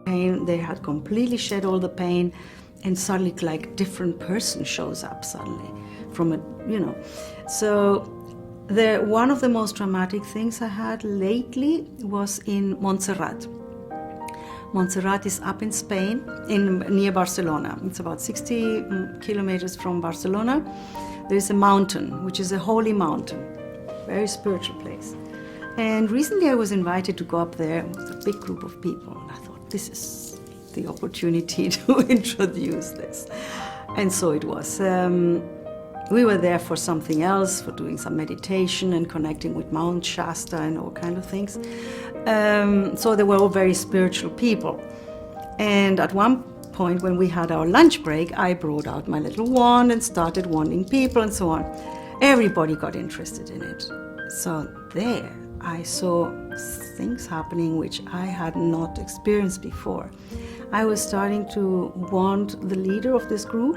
pain. They had completely shed all the pain, and suddenly like different person shows up suddenly from a, So one of the most dramatic things I had lately was in Montserrat. Montserrat is up in Spain, near Barcelona. It's about 60 kilometers from Barcelona. There is a mountain, which is a holy mountain, very spiritual place. And recently I was invited to go up there with a big group of people, and I thought, this is the opportunity to introduce this. And so it was. We were there for something else, for doing some meditation and connecting with Mount Shasta and all kind of things. So they were all very spiritual people. And at one point when we had our lunch break, I brought out my little wand and started wanding people and so on. Everybody got interested in it. So there I saw things happening which I had not experienced before. I was starting to wand the leader of this group.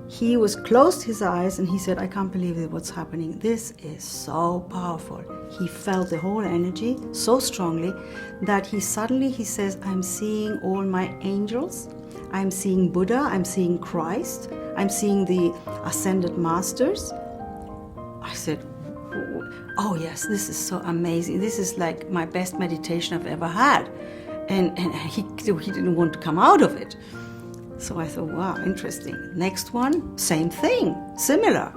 He was closed his eyes and he said, I can't believe it, what's happening. This is so powerful. He felt the whole energy so strongly that he says, I'm seeing all my angels. I'm seeing Buddha. I'm seeing Christ. I'm seeing the ascended masters. I said, oh yes, this is so amazing. This is like my best meditation I've ever had. And he didn't want to come out of it. So I thought, wow, interesting. Next one, same thing, similar.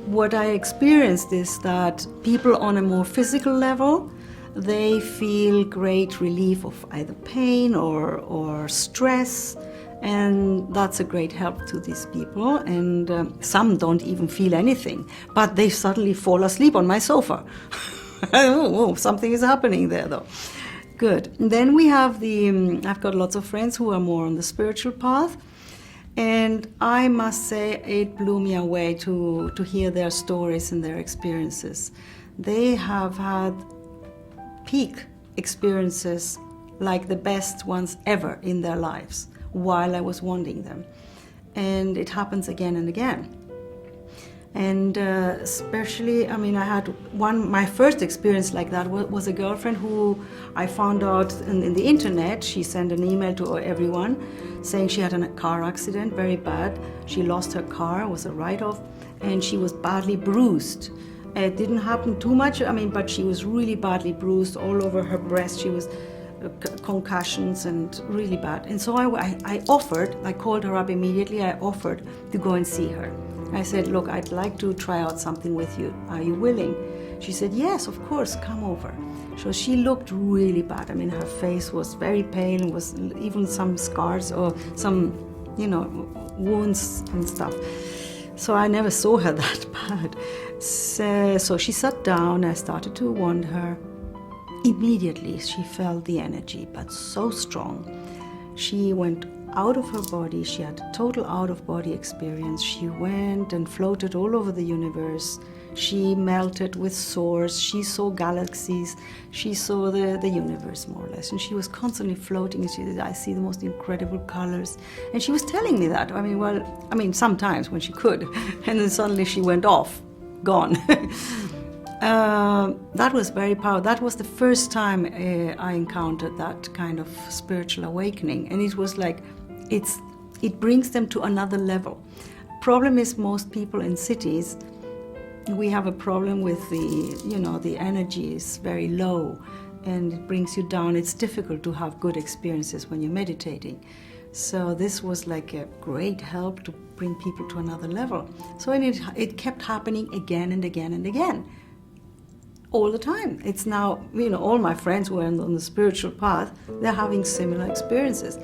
What I experienced is that people on a more physical level, they feel great relief of either pain or stress, and that's a great help to these people. And some don't even feel anything, but they suddenly fall asleep on my sofa. Oh, something is happening there though. Good. Then we have I've got lots of friends who are more on the spiritual path, and I must say it blew me away to hear their stories and their experiences. They have had peak experiences, like the best ones ever in their lives, while I was wanding them. And it happens again and again. And especially, I had my first experience like that was a girlfriend who I found out in the internet. She sent an email to everyone saying she had a car accident, very bad. She lost her car, it was a write-off, and she was badly bruised. It didn't happen too much, but she was really badly bruised all over her breast. She was concussions and really bad. And so I called her up immediately. I offered to go and see her. I said, look, I'd like to try out something with you. Are you willing? She said, yes, of course, come over. So she looked really bad. Her face was very pale, and was even some scars or some, wounds and stuff. So I never saw her that bad. So she sat down, I started to wand her. Immediately she felt the energy, but so strong. She went out of her body. She had a total out-of-body experience. She went and floated all over the universe. She melted with source. She saw galaxies. She saw the universe, more or less. And she was constantly floating. She said, I see the most incredible colors. And she was telling me that. Sometimes when she could. And then suddenly she went off, gone. That was very powerful. That was the first time I encountered that kind of spiritual awakening. And it was like, it brings them to another level. Problem is, most people in cities, we have a problem with the energy is very low and it brings you down. It's difficult to have good experiences when you're meditating. So this was like a great help to bring people to another level. So it kept happening again and again and again. All the time. It's now, all my friends who are on the spiritual path, they're having similar experiences.